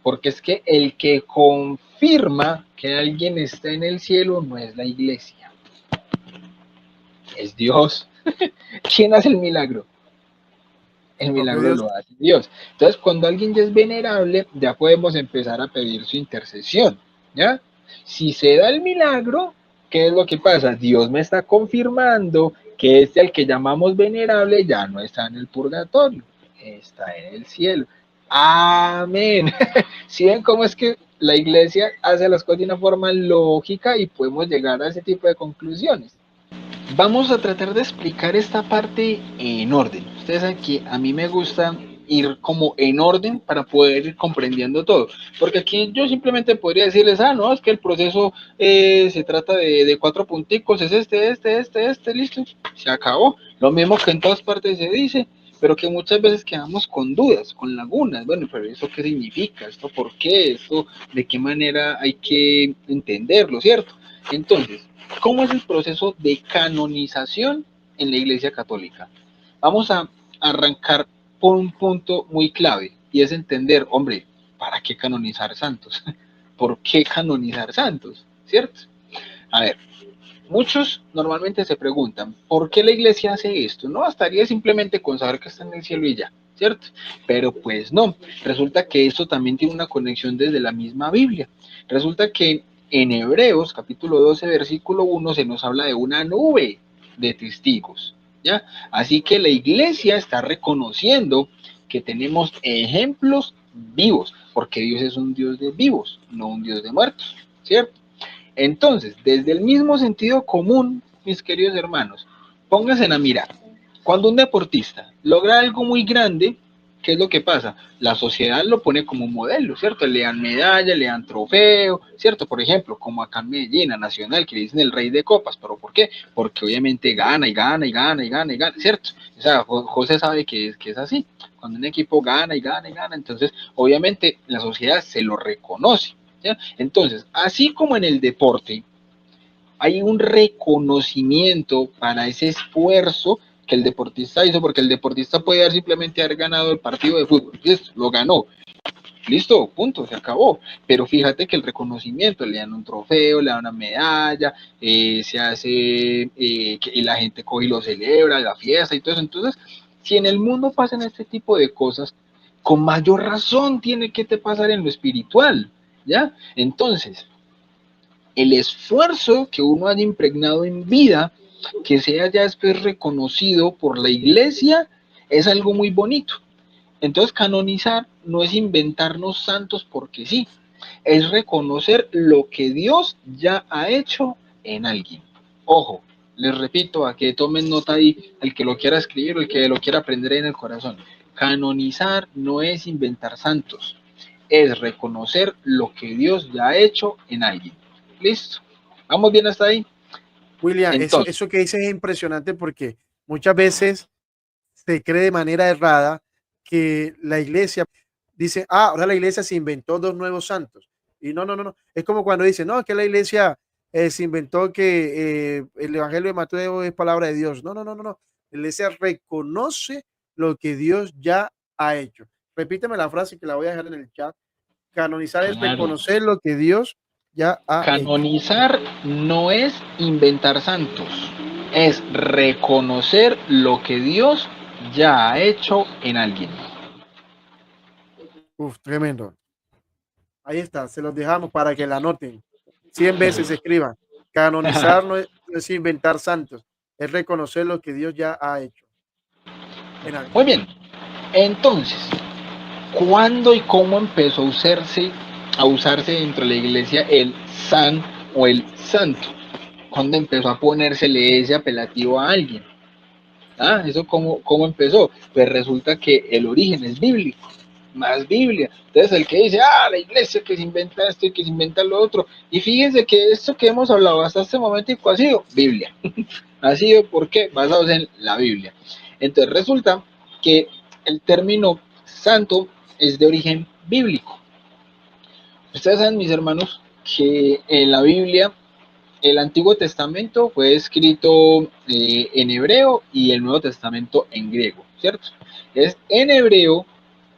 porque es que el que confirma que alguien está en el cielo no es la iglesia, es Dios. ¿Quién hace el milagro? El El propio milagro Dios. lo hace Dios. Entonces, cuando alguien ya es venerable, ya podemos empezar a pedir su intercesión, ¿ya? Si se da el milagro, ¿qué es lo que pasa? Dios me está confirmando que este al que llamamos venerable ya no está en el purgatorio, está en el cielo. Amén. ¿Sí ven cómo es que la iglesia hace las cosas de una forma lógica y podemos llegar a ese tipo de conclusiones? Vamos a tratar de explicar esta parte en orden. Ustedes saben que a mí me gusta ir como en orden para poder ir comprendiendo todo. Porque aquí yo simplemente podría decirles, no, es que el proceso se trata de 4 punticos, es listo, se acabó. Lo mismo que en todas partes se dice, pero que muchas veces quedamos con dudas, con lagunas. Bueno, pero ¿eso qué significa? ¿Esto por qué? ¿Esto de qué manera hay que entenderlo, cierto? Entonces, ¿cómo es el proceso de canonización en la Iglesia Católica? Vamos a arrancar por un punto muy clave y es entender, hombre, ¿para qué canonizar santos? ¿Por qué canonizar santos? ¿Cierto? A ver, muchos normalmente se preguntan, ¿por qué la Iglesia hace esto? No bastaría simplemente con saber que está en el cielo y ya, ¿cierto? Pero pues no, resulta que esto también tiene una conexión desde la misma Biblia. Resulta que en Hebreos capítulo 12 versículo 1 se nos habla de una nube de testigos, ¿ya? Así que la Iglesia está reconociendo que tenemos ejemplos vivos, porque Dios es un Dios de vivos, no un Dios de muertos, ¿cierto? Entonces, desde el mismo sentido común, mis queridos hermanos, pónganse a mirar. Cuando un deportista logra algo muy grande, ¿qué es lo que pasa? La sociedad lo pone como modelo, ¿cierto? Le dan medalla, le dan trofeo, ¿cierto? Por ejemplo, como acá en Medellín, a Nacional, que le dicen el rey de copas, ¿pero por qué? Porque obviamente gana y gana y gana y gana y gana, ¿cierto? O sea, José sabe que es así. Cuando un equipo gana y gana y gana, entonces obviamente la sociedad se lo reconoce. ¿Ya? Entonces, así como en el deporte, hay un reconocimiento para ese esfuerzo que el deportista hizo, porque el deportista puede simplemente haber ganado el partido de fútbol, listo, lo ganó, listo, punto, se acabó. Pero fíjate que el reconocimiento, le dan un trofeo, le dan una medalla, se hace, que la gente coge y lo celebra, la fiesta y todo eso. Entonces, si en el mundo pasan este tipo de cosas, con mayor razón tiene que te pasar en lo espiritual, ¿ya? Entonces, el esfuerzo que uno haya impregnado en vida, que sea ya después reconocido por la iglesia, es algo muy bonito. Entonces, canonizar no es inventarnos santos porque sí, es reconocer lo que Dios ya ha hecho en alguien. Ojo, les repito, a que tomen nota ahí, el que lo quiera escribir o el que lo quiera aprender en el corazón. Canonizar no es inventar santos, es reconocer lo que Dios ya ha hecho en alguien. ¿Listo? ¿Vamos bien hasta ahí? William, Entonces, eso que dices es impresionante porque muchas veces se cree de manera errada que la iglesia dice, ahora la iglesia se inventó dos nuevos santos. Y no, no, no, no. Es como cuando dicen, no, es que la iglesia se inventó que el evangelio de Mateo es palabra de Dios. No, no, no, no, no. La iglesia reconoce lo que Dios ya ha hecho. Repíteme la frase que la voy a dejar en el chat. Canonizar es claro, reconocer lo que Dios ya ha hecho. canonizar no es inventar santos, es reconocer lo que Dios ya ha hecho en alguien. Uf, tremendo. Ahí está, se los dejamos para que la anoten. 100 veces escriban. Canonizar no es inventar santos, es reconocer lo que Dios ya ha hecho en Muy alguien. bien, entonces, ¿cuándo y cómo empezó a usarse dentro de la iglesia el san o el santo? ¿Cuándo empezó a ponérsele ese apelativo a alguien? ¿Eso cómo empezó? Pues resulta que el origen es bíblico, más Biblia. Entonces el que dice, la iglesia que se inventa esto y que se inventa lo otro. Y fíjense que esto que hemos hablado hasta este momento ha sido Biblia. Ha sido, ¿por qué? Basados en la Biblia. Entonces resulta que el término santo es de origen bíblico. Ustedes saben, mis hermanos, que en la Biblia el Antiguo Testamento fue escrito en hebreo y el Nuevo Testamento en griego, ¿cierto? Es en hebreo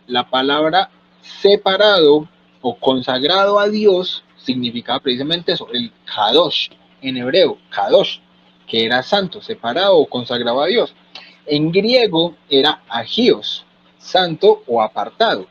la palabra separado o consagrado a Dios significaba precisamente eso, el Kadosh, en hebreo, Kadosh, que era santo, separado o consagrado a Dios. En griego era agios, santo o apartado.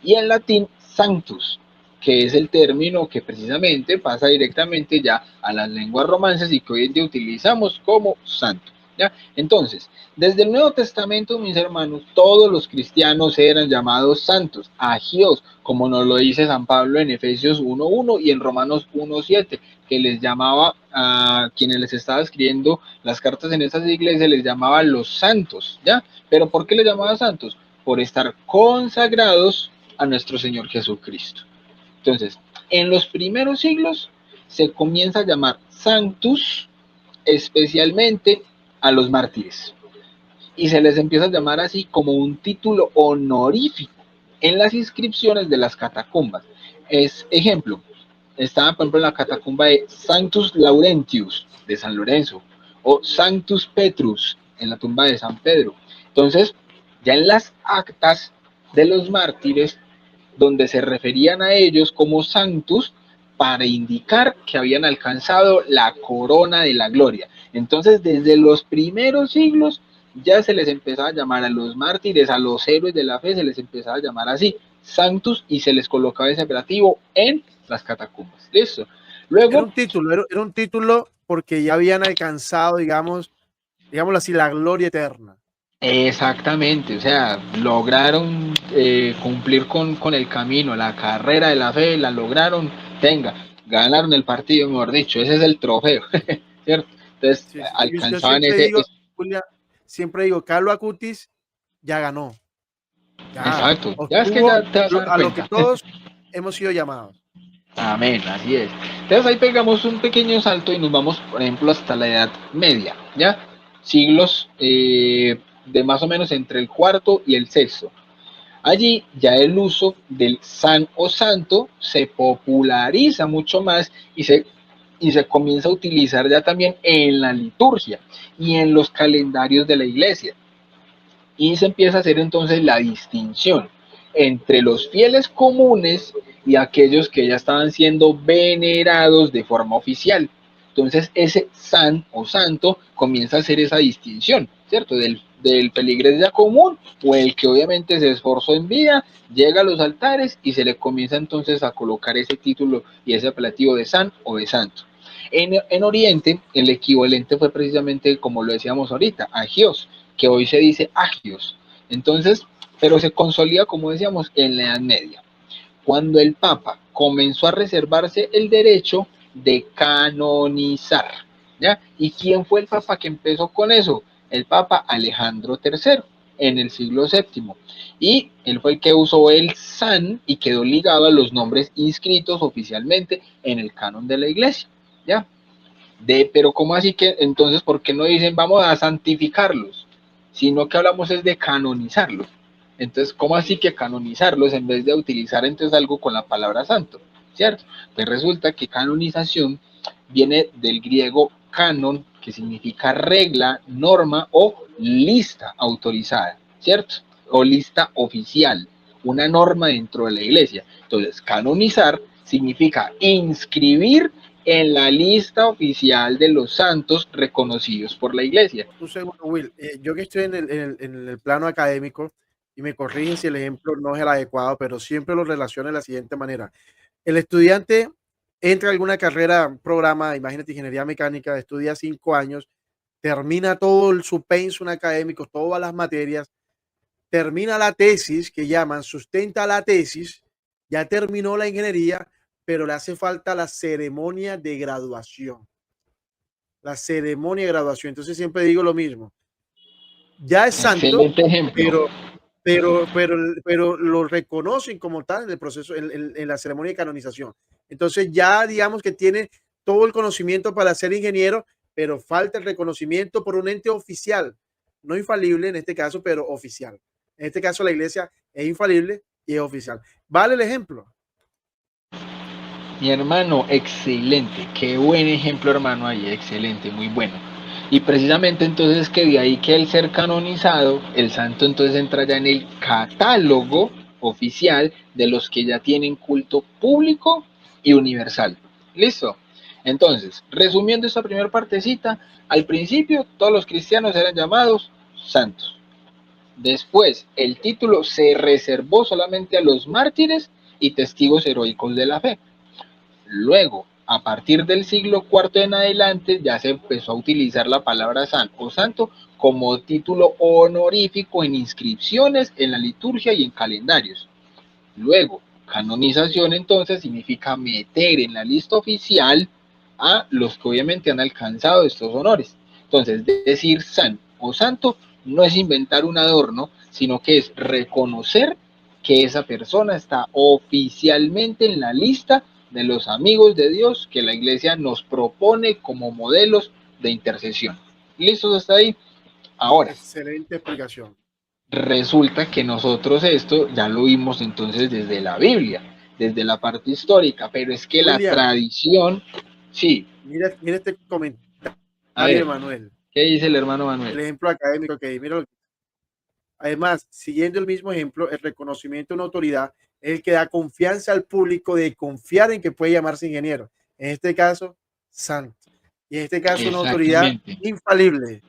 Y en latín, sanctus, que es el término que precisamente pasa directamente ya a las lenguas romances y que hoy en día utilizamos como santo. ¿Ya? Entonces, desde el Nuevo Testamento, mis hermanos, todos los cristianos eran llamados santos, agios, como nos lo dice San Pablo en Efesios 1.1 y en Romanos 1.7, que les llamaba a quienes les estaba escribiendo las cartas en esas iglesias, les llamaba los santos, ¿ya? ¿Pero por qué les llamaba santos? Por estar consagrados a nuestro Señor Jesucristo. Entonces, en los primeros siglos se comienza a llamar sanctus especialmente a los mártires y se les empieza a llamar así como un título honorífico en las inscripciones de las catacumbas. Es ejemplo, estaba por ejemplo en la catacumba de Sanctus Laurentius de San Lorenzo o Sanctus Petrus en la tumba de San Pedro. Entonces, ya en las actas de los mártires, donde se referían a ellos como Sanctus, para indicar que habían alcanzado la corona de la gloria. Entonces, desde los primeros siglos ya se les empezaba a llamar a los mártires, a los héroes de la fe, se les empezaba a llamar así, Sanctus, y se les colocaba ese apelativo en las catacumbas. Listo. Luego, era un título porque ya habían alcanzado, digámoslo así, la gloria eterna. exactamente, o sea, lograron cumplir con el camino, la carrera de la fe, la lograron, ganaron el partido, mejor dicho, ese es el trofeo, ¿cierto? Entonces, Sí, sí. Yo alcanzaban siempre ese, digo, Julia, siempre digo, Carlo Acutis ya ganó, ya exacto, ya es que obtuvo ya te vas a dar a lo que cuenta. todos hemos sido llamados. Amén, así es. Entonces ahí pegamos un pequeño salto y nos vamos, por ejemplo, hasta la Edad Media, ¿ya? Siglos de más o menos entre el cuarto y el sexto. Allí ya el uso del san o santo se populariza mucho más y se comienza a utilizar ya también en la liturgia y en los calendarios de la iglesia. Y se empieza a hacer entonces la distinción entre los fieles comunes y aquellos que ya estaban siendo venerados de forma oficial. Entonces ese san o santo comienza a hacer esa distinción, ¿cierto? Del peligrés ya común o el que obviamente se esforzó en vida, llega a los altares y se le comienza entonces a colocar ese título y ese apelativo de san o de santo. En Oriente el equivalente fue precisamente como lo decíamos ahorita, agios, que hoy se dice agios. Entonces, pero se consolida, como decíamos, en la Edad Media, cuando el Papa comenzó a reservarse el derecho de canonizar. ¿Ya? ¿Y quién fue el Papa que empezó con eso? El Papa Alejandro III en el siglo VII. Y él fue el que usó el san y quedó ligado a los nombres inscritos oficialmente en el canon de la iglesia. ¿Ya? Pero ¿cómo así que entonces por qué no dicen vamos a santificarlos? Sino que hablamos es de canonizarlos. Entonces, ¿cómo así que canonizarlos en vez de utilizar entonces algo con la palabra santo? ¿Cierto? Pues resulta que canonización viene del griego canon, que significa regla, norma o lista autorizada, ¿cierto? O lista oficial, una norma dentro de la iglesia. Entonces, canonizar significa inscribir en la lista oficial de los santos reconocidos por la iglesia. Un segundo, Will. Yo que estoy en el plano académico, y me corrigen si el ejemplo no es el adecuado, pero siempre lo relaciono de la siguiente manera. El estudiante entra a alguna carrera, un programa, imagínate, ingeniería mecánica, estudia 5 años, termina todo su pensum académico, todas las materias, termina la tesis, que llaman, sustenta la tesis, ya terminó la ingeniería, pero le hace falta la ceremonia de graduación. La ceremonia de graduación. Entonces siempre digo lo mismo. Ya es santo, Excelente ejemplo. pero lo reconocen como tal en el proceso, en la ceremonia de canonización. Entonces ya digamos que tiene todo el conocimiento para ser ingeniero, pero falta el reconocimiento por un ente oficial, no infalible en este caso, pero oficial. En este caso la iglesia es infalible y es oficial. ¿Vale el ejemplo? Mi hermano, excelente. Qué buen ejemplo, hermano, ahí. Excelente, muy bueno. Y precisamente entonces es que de ahí que el ser canonizado, el santo entonces entra ya en el catálogo oficial de los que ya tienen culto público y universal. ¿Listo? Entonces, resumiendo esta primera partecita, al principio todos los cristianos eran llamados santos. Después, el título se reservó solamente a los mártires y testigos heroicos de la fe. Luego, a partir del siglo IV en adelante, ya se empezó a utilizar la palabra san o santo como título honorífico en inscripciones, en la liturgia y en calendarios. Luego, canonización entonces significa meter en la lista oficial a los que obviamente han alcanzado estos honores. Entonces, decir san o santo no es inventar un adorno, sino que es reconocer que esa persona está oficialmente en la lista de los amigos de Dios que la iglesia nos propone como modelos de intercesión. ¿Listos hasta ahí? Ahora, Excelente explicación. resulta que nosotros esto ya lo vimos entonces desde la Biblia, desde la parte histórica, pero es que la William, tradición, sí, mira este a comentario de ver, Manuel, ¿qué dice el hermano el Manuel? ejemplo académico que mira. Además, siguiendo el mismo ejemplo, el reconocimiento de una autoridad es el que da confianza al público de confiar en que puede llamarse ingeniero. En este caso, santo. Y en este caso, una autoridad Exactamente. infalible.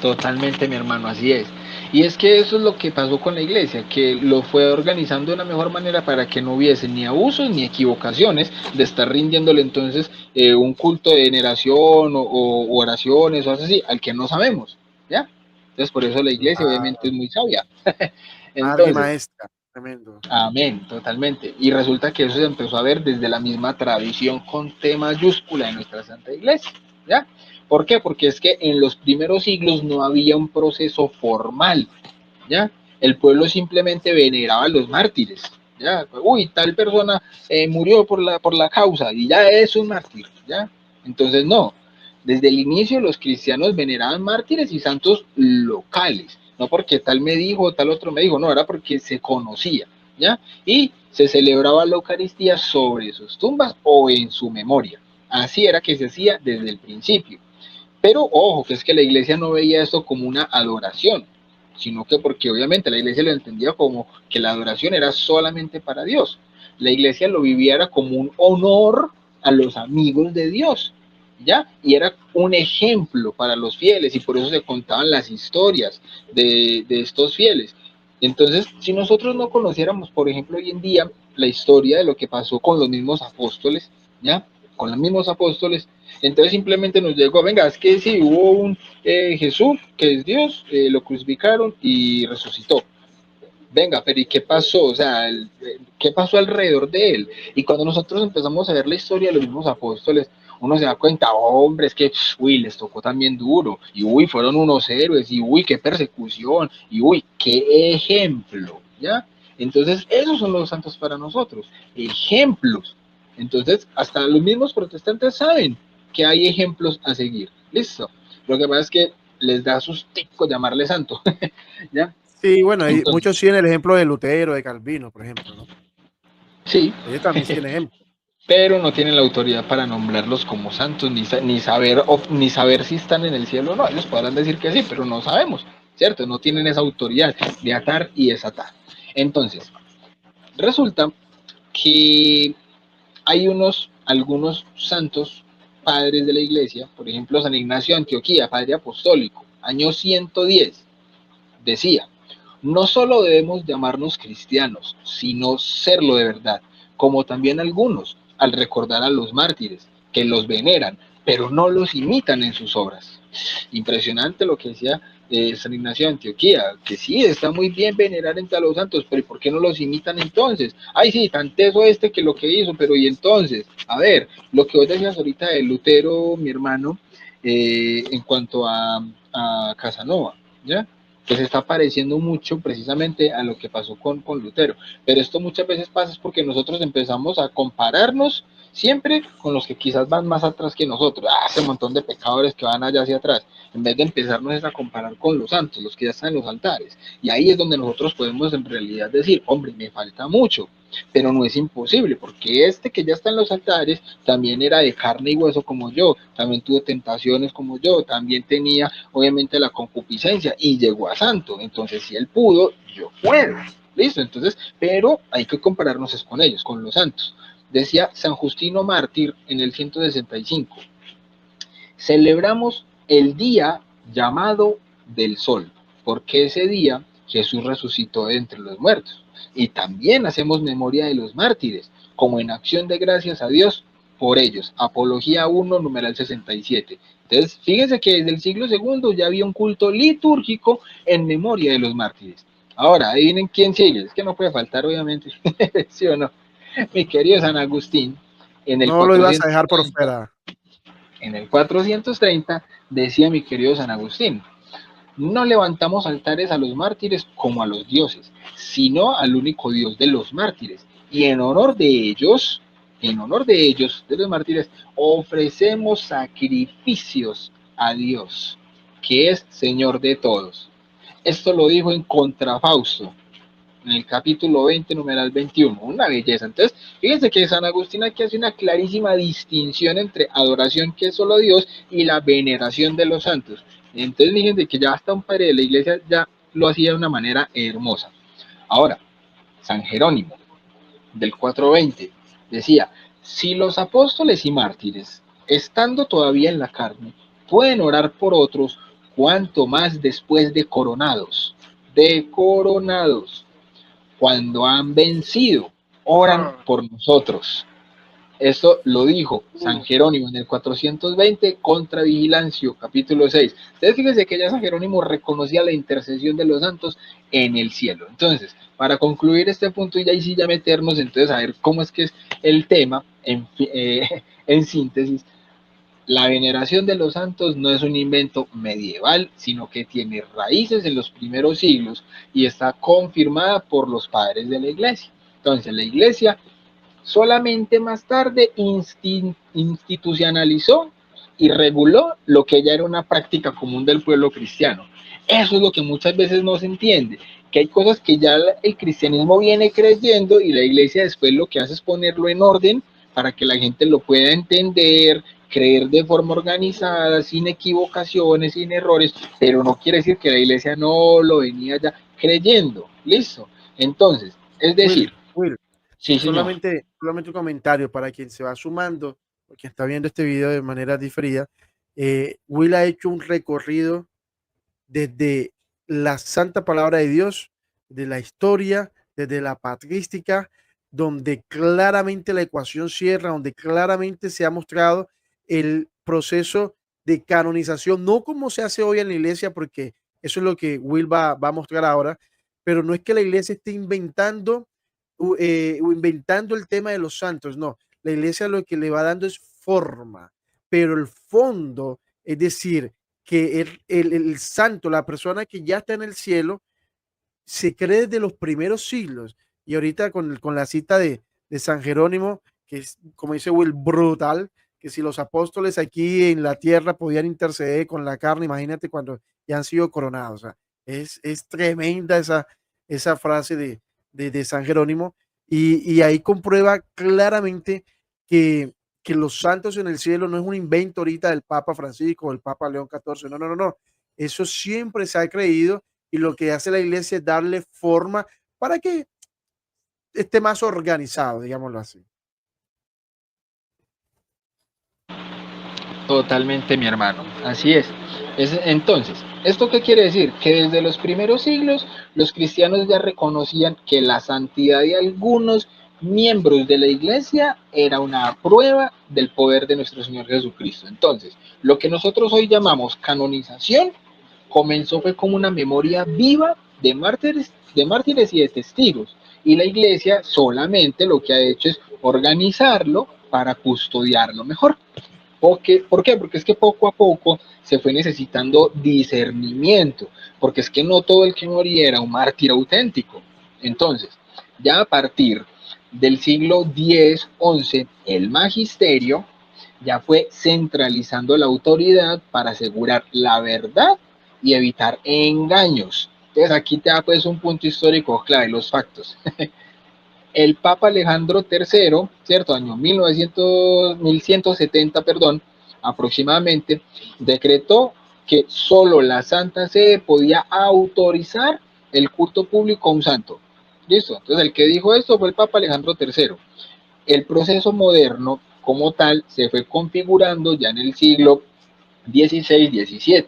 Totalmente, mi hermano, así es. Y es que eso es lo que pasó con la iglesia, que lo fue organizando de una mejor manera para que no hubiese ni abusos ni equivocaciones de estar rindiéndole entonces un culto de veneración o oraciones o así al que no sabemos, ¿ya? Entonces por eso la iglesia obviamente es Claro. muy sabia. Madre Entonces, maestra. Tremendo. amén, totalmente. Y resulta que eso se empezó a ver desde la misma tradición con T mayúscula de nuestra Santa Iglesia, ¿ya? ¿Por qué? Porque es que en los primeros siglos no había un proceso formal, ¿ya? El pueblo simplemente veneraba a los mártires, ¿ya? Uy, tal persona murió por la causa y ya es un mártir, ¿ya? Entonces, no. Desde el inicio los cristianos veneraban mártires y santos locales, no porque tal me dijo, tal otro me dijo, no, era porque se conocía, ¿ya? Y se celebraba la Eucaristía sobre sus tumbas o en su memoria. Así era que se hacía desde el principio. Pero ojo, que es que la iglesia no veía esto como una adoración, sino que porque obviamente la iglesia lo entendía como que la adoración era solamente para Dios. La iglesia lo viviera como un honor a los amigos de Dios, ¿ya? Y era un ejemplo para los fieles y por eso se contaban las historias de estos fieles. Entonces, si nosotros no conociéramos, por ejemplo, hoy en día la historia de lo que pasó con los mismos apóstoles, ¿ya? Con los mismos apóstoles, entonces simplemente nos llegó, venga, es que sí, hubo un Jesús, que es Dios, lo crucificaron y resucitó. Venga, pero ¿y qué pasó? O sea, ¿qué pasó alrededor de él? Y cuando nosotros empezamos a ver la historia de los mismos apóstoles, uno se da cuenta, hombre, es que, uy, les tocó también duro, y uy, fueron unos héroes, y uy, qué persecución, y uy, qué ejemplo, ¿ya? Entonces, esos son los santos para nosotros, ejemplos. Entonces, hasta los mismos protestantes saben que hay ejemplos a seguir. Listo. Lo que pasa es que les da sustico llamarle santo, ¿ya? Sí, bueno, hay, Entonces, muchos siguen el ejemplo de Lutero, de Calvino, por ejemplo, ¿no? sí, Ellos también siguen ejemplo. pero no tienen la autoridad para nombrarlos como santos, ni saber si están en el cielo o no. Ellos podrán decir que sí, pero no sabemos, ¿cierto? No tienen esa autoridad de atar y desatar. Entonces, resulta que hay algunos santos padres de la iglesia, por ejemplo, San Ignacio de Antioquía, padre apostólico, año 110, decía, no solo debemos llamarnos cristianos, sino serlo de verdad, como también algunos, al recordar a los mártires, que los veneran, pero no los imitan en sus obras. Impresionante lo que decía San Ignacio de Antioquía, que sí, está muy bien venerar entre a los santos, pero ¿por qué no los imitan entonces? Ay, sí, tan teso este que lo que hizo, pero ¿y entonces? A ver, lo que vos decías ahorita de Lutero, mi hermano, en cuanto a Casanova, ¿ya? Que se está pareciendo mucho precisamente a lo que pasó con Lutero. Pero esto muchas veces pasa es porque nosotros empezamos a compararnos siempre con los que quizás van más atrás que nosotros. Ese montón de pecadores que van allá hacia atrás, en vez de empezarnos a comparar con los santos, los que ya están en los altares. Y ahí es donde nosotros podemos en realidad decir, hombre, me falta mucho, pero no es imposible, porque este que ya está en los altares también era de carne y hueso como yo, también tuvo tentaciones como yo, también tenía obviamente la concupiscencia y llegó a santo. Entonces, si él pudo, yo puedo. Listo, entonces, pero hay que compararnos es con ellos, con los santos. Decía San Justino Mártir en el 165, celebramos el día llamado del sol, porque ese día Jesús resucitó de entre los muertos. Y también hacemos memoria de los mártires, como en acción de gracias a Dios por ellos. Apología 1, numeral 67. Entonces, fíjense que desde el siglo II ya había un culto litúrgico en memoria de los mártires. Ahora, adivinen quién sigue. Es que no puede faltar, obviamente, ¿sí o no? Mi querido San Agustín, en el No lo ibas a dejar por 430, fuera. en el 430 decía mi querido San Agustín, no levantamos altares a los mártires como a los dioses, sino al único Dios de los mártires. Y en honor de ellos, de los mártires, ofrecemos sacrificios a Dios, que es Señor de todos. Esto lo dijo en Contrafausto, en el capítulo 20, numeral 21, una belleza. Entonces, fíjense que San Agustín aquí hace una clarísima distinción entre adoración, que es solo Dios, y la veneración de los santos. Entonces, fíjense que ya hasta un padre de la iglesia ya lo hacía de una manera hermosa. Ahora, San Jerónimo, del 420, decía, si los apóstoles y mártires, estando todavía en la carne, pueden orar por otros, cuanto más después de coronados, cuando han vencido, oran por nosotros. Esto lo dijo San Jerónimo en el 420 contra Vigilancio, capítulo 6. Entonces fíjense que ya San Jerónimo reconocía la intercesión de los santos en el cielo. Entonces, para concluir este punto y ya, sí ya meternos entonces a ver cómo es que es el tema en síntesis, la veneración de los santos no es un invento medieval, sino que tiene raíces en los primeros siglos y está confirmada por los padres de la iglesia. Entonces, la iglesia solamente más tarde institucionalizó y reguló lo que ya era una práctica común del pueblo cristiano. Eso es lo que muchas veces no se entiende, que hay cosas que ya el cristianismo viene creyendo y la iglesia después lo que hace es ponerlo en orden para que la gente lo pueda entender, creer de forma organizada, sin equivocaciones, sin errores, pero no quiere decir que la iglesia no lo venía ya creyendo. Listo. Entonces, es decir, Will, sí, señor. solamente un comentario para quien se va sumando, o quien está viendo este video de manera diferida. Will ha hecho un recorrido desde la santa palabra de Dios, de la historia, desde la patrística, donde claramente la ecuación cierra, donde claramente se ha mostrado el proceso de canonización, no como se hace hoy en la iglesia, porque eso es lo que Will va a mostrar ahora, pero no es que la iglesia esté inventando el tema de los santos, no, la iglesia lo que le va dando es forma, pero el fondo, es decir, que el santo, la persona que ya está en el cielo, se cree desde los primeros siglos. Y ahorita con la cita de San Jerónimo, que es, como dice Will, brutal, que si los apóstoles aquí en la tierra podían interceder con la carne, imagínate cuando ya han sido coronados. O sea, es tremenda esa frase de San Jerónimo. Y ahí comprueba claramente que los santos en el cielo no es un invento ahorita del Papa Francisco o el Papa León XIV. No, no, no, no. Eso siempre se ha creído y lo que hace la iglesia es darle forma para que esté más organizado, digámoslo así. Totalmente, mi hermano. Así es. Entonces, ¿esto qué quiere decir? Que desde los primeros siglos los cristianos ya reconocían que la santidad de algunos miembros de la iglesia era una prueba del poder de nuestro Señor Jesucristo. Entonces, lo que nosotros hoy llamamos canonización comenzó fue como una memoria viva de mártires y de testigos. Y la iglesia solamente lo que ha hecho es organizarlo para custodiarlo mejor. ¿Por qué? Porque es que poco a poco se fue necesitando discernimiento, porque es que no todo el que moría era un mártir auténtico. Entonces, ya a partir del siglo X-XI, el magisterio ya fue centralizando la autoridad para asegurar la verdad y evitar engaños. Entonces aquí te da pues un punto histórico clave, los factos. El Papa Alejandro III, ¿cierto? Año 1170, perdón, aproximadamente, decretó que solo la Santa Sede podía autorizar el culto público a un santo. Listo. Entonces el que dijo esto fue el Papa Alejandro III. El proceso moderno como tal se fue configurando ya en el siglo XVI-XVII.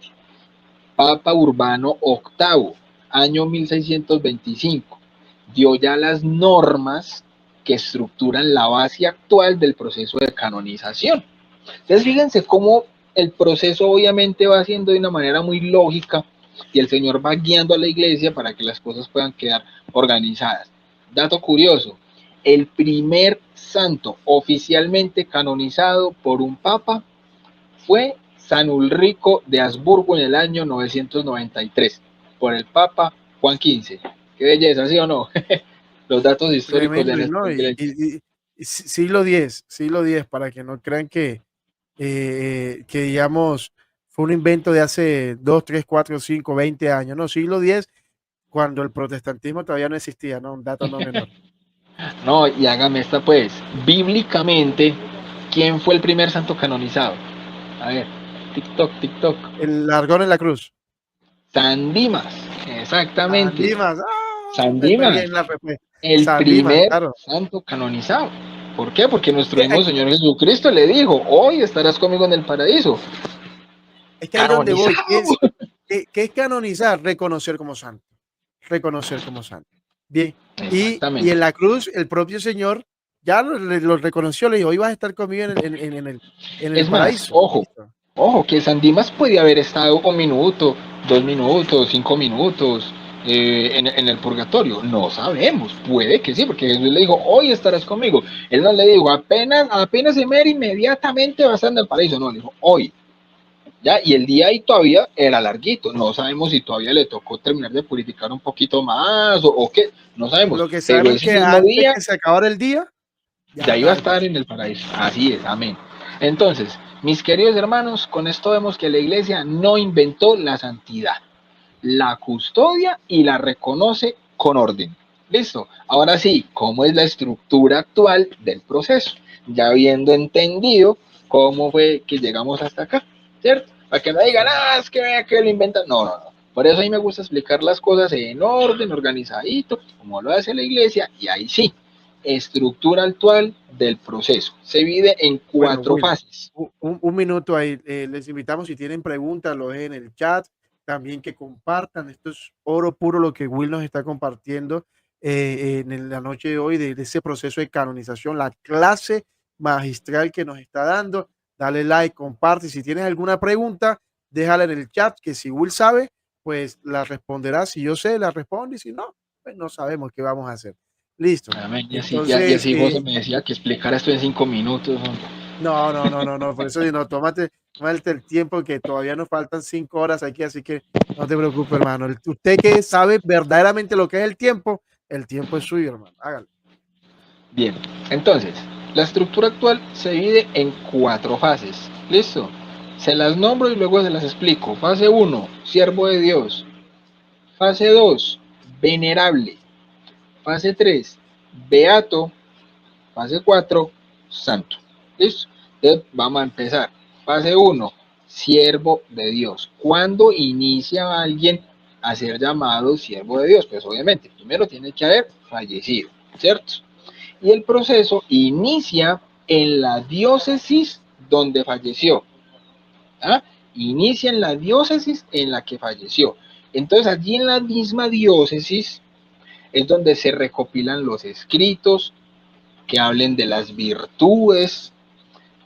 Papa Urbano VIII, año 1625, dio ya las normas que estructuran la base actual del proceso de canonización. Entonces fíjense cómo el proceso obviamente va haciendo de una manera muy lógica y el Señor va guiando a la iglesia para que las cosas puedan quedar organizadas. Dato curioso, el primer santo oficialmente canonizado por un papa fue San Ulrico de Habsburgo en el año 993 por el Papa Juan XV. Qué belleza, ¿sí o no? Los datos históricos de Tremendo, y nuestra no, iglesia. y siglo X, para que no crean que digamos fue un invento de hace 2, 3, 4, 5, 20 años, no, siglo X, cuando el protestantismo todavía no existía, ¿no? Un dato no menor. No, y hágame esta pues. Bíblicamente, ¿quién fue el primer santo canonizado? A ver, TikTok, TikTok. El largón en la cruz. San Dimas, San exactamente. Dimas, San me fue Dimas, bien la fe, fue. el San Dimas, primer claro. santo canonizado. ¿Por qué? Porque Es nuestro que, mismo Señor Jesucristo le dijo, hoy estarás conmigo en el paraíso. es que ahí donde voy, Canonizado. ¿qué es canonizar? Reconocer como santo. Reconocer como santo. Bien. Y Exactamente. en la cruz, el propio Señor ya lo reconoció, le dijo, hoy vas a estar conmigo en el Es más, paraíso. ojo, Listo. ojo, que San Dimas puede haber estado 1 minuto, 2 minutos, 5 minutos en el purgatorio. No sabemos, puede que sí, porque Jesús le dijo, hoy estarás conmigo. Él no le dijo, apenas se muere, inmediatamente va a estar en el paraíso. No, le dijo, hoy. ¿Ya? Y el día ahí todavía era larguito. No sabemos si todavía le tocó terminar de purificar un poquito más o qué. No sabemos. Lo que Pero sabemos es ese que mismo antes día que se acabara el día, ya ya iba estaba a en el estar paraíso. en el paraíso. Así es, amén. Entonces, mis queridos hermanos, con esto vemos que la iglesia no inventó la santidad, la custodia y la reconoce con orden. Listo. Ahora sí, ¿cómo es la estructura actual del proceso? Ya habiendo entendido cómo fue que llegamos hasta acá, ¿cierto? Para que no digan, Sí. es que vea que lo inventan. No, no, no. Por eso a mí me gusta explicar las cosas en orden, organizadito, como lo hace la iglesia, y ahí sí, estructura actual del proceso. Se divide en Bueno, cuatro Will, fases. un minuto ahí. Les invitamos, si tienen preguntas, lo dejen en el chat. También que compartan. Esto es oro puro lo que Will nos está compartiendo en la noche de hoy, de ese proceso de canonización, la clase magistral que nos está dando. Dale like, comparte. Si tienes alguna pregunta, déjala en el chat, que si Will sabe, pues la responderá. Si yo sé, la responde. Y si no, pues no sabemos qué vamos a hacer. Listo. Amén. Y Entonces, así José me decía que explicara esto en 5 minutos. ¿No? no, no, no, no, no, por eso no, tómate el tiempo que todavía nos faltan 5 horas aquí, así que no te preocupes, hermano. Usted que sabe verdaderamente lo que es el tiempo es suyo, hermano. Hágalo. Bien, entonces, la estructura actual se divide en cuatro fases. ¿Listo? Se las nombro y luego se las explico. Fase uno, siervo de Dios. Fase 2, venerable. Fase 3, beato. Fase 4, santo. ¿Listo? Entonces, vamos a empezar. Fase uno, siervo de Dios. ¿Cuándo inicia alguien a ser llamado siervo de Dios? Pues obviamente, primero tiene que haber fallecido, ¿cierto? Y el proceso inicia en la diócesis donde falleció. ¿Ah? Inicia en la diócesis en la que falleció. Entonces allí en la misma diócesis es donde se recopilan los escritos que hablen de las virtudes,